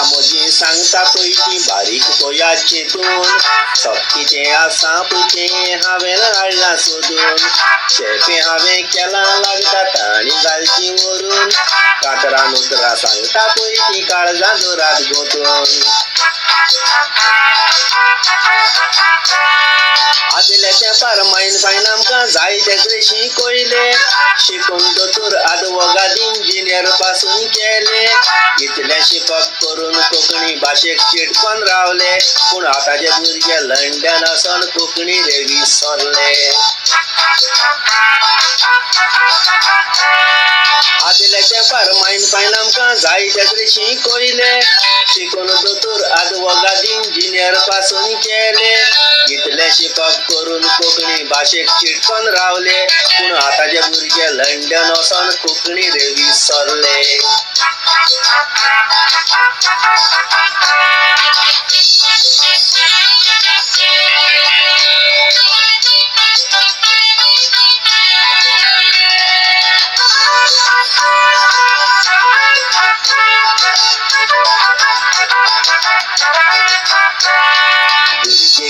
रामोजी सांगता पळय बारीक पोयाचेतून सक्तीचे आसा पुते हांवें हाडला सोदून शेपे हांवें केला लागता ताणी घालची व्हरून कातरां उतरां सांगता पळय ती काळजा जोरात गोतून आदल्या तेंपार मायन बायन आमकां जायते तरे शिकयले शिकून दोतोर आदवोगाद इंजिनियर पासून केले इतलें शिकप करून कोंकणी भाशेक चिडकोन रावले पूण आतांचे भुरगे लंडन वचोन कोंकणी रे विसरले आदल्या तेंपार मायन बायन आमकां जायते तरे शिकयले शिकून दोतोर आदवोगाद इंजिनियर पासून केले इतलें शिकप करून कोंकणी भाशेक चिडकोन रावले पूण आतांचे भुरगे लंडन वचोन कोंकणी रे विसरले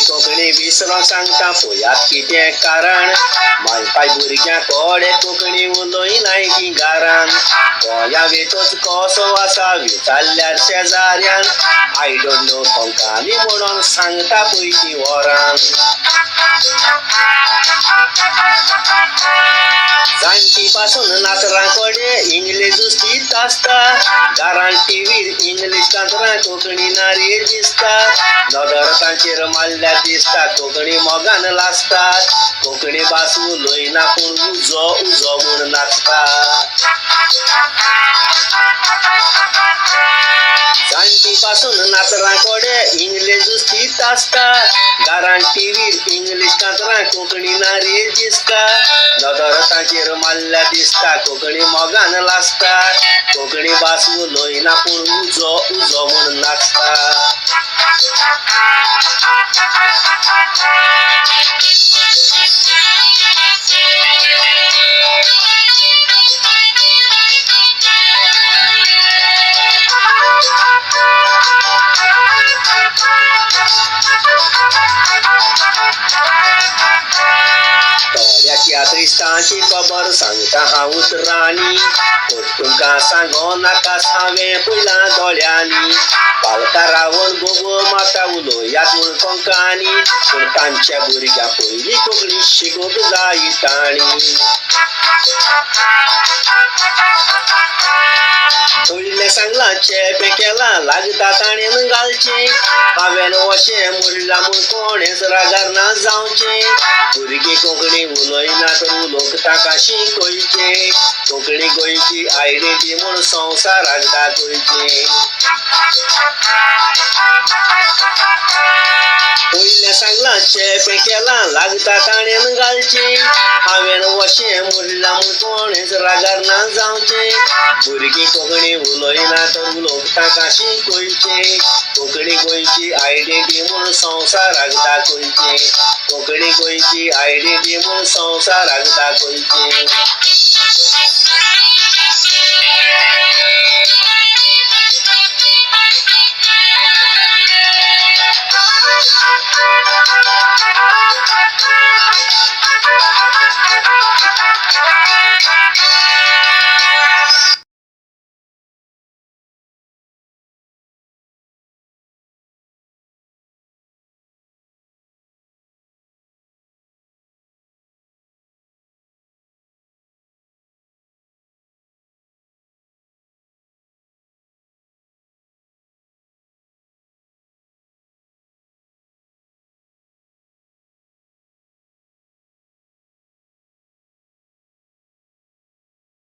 कोंकणी विसरोंक सांगता पळयात कितें कारण मायपाय भुरग्यांक कोडे कोंकणी उलयनाय की घरान गोंया वेतोच कसो आसा विचारल्यार शेजाऱ्यान आय डोंट नो कोंकणी म्हणून सांगता पळय ती वरान जाणटी पासून नातरां कडेन इंग्लीश उस्तीत आसता घरान टीव्हीर इंग्लीश कांतरां कोंकणी नारे दिसता नदर तांचेर मारल्यार दिसता कोंकणी मोगान लासतात कोंकणी भास उलयना पूण उजो उजो म्हूण नाचता जाणटी पासून नातरां कडेन इंग्लीश उस्तीत आसता घरान टीव्हीर इंग्लीश कांतरां कोंकणी नारे दिसता नदर तांचेर मारल्यार दिसता कोंकणी मोगान लासतात कोंकणी भास उलयना पूण उजो उजो म्हूण नाचता थोड्याच्या त्रिस्तांची खबर सांगता हांव उतरांनी तुमकां सांगो नाकास हांवें पयलां दोळ्यांनी पावता रावण बोबो माता उलोवयात म्हूण कोंकणी पूण तांच्या भुरग्यांक पयलीं कोंकणी शिकोवंक जाय तांणी पयलें सांगलां चेपे केलां लागता ताणेन घालचें हांवें अशें म्हणलां म्हूण कोणेंच रागार ना जावचें भुरगीं कोंकणी उलयना तर उलोवंक ताका शिकयचें कोंकणी गोंयची आयडेंटिटी म्हूण संवसाराक दाखयचें पयलें सांगलां चेपे केलां लागता ताणेन घालचें हांवें अशें म्हणलां म्हूण कोणेंच रागार ना जावचें भुरगीं कोंकणी उलयना तर उलोवंक ताका शिकयचें कोंकणी गोंयची आयडेंटिटी म्हूण संवसाराक दाखयचें कोंकणी गोंयची आयडेंटिटी म्हूण संवसाराक दाखयचें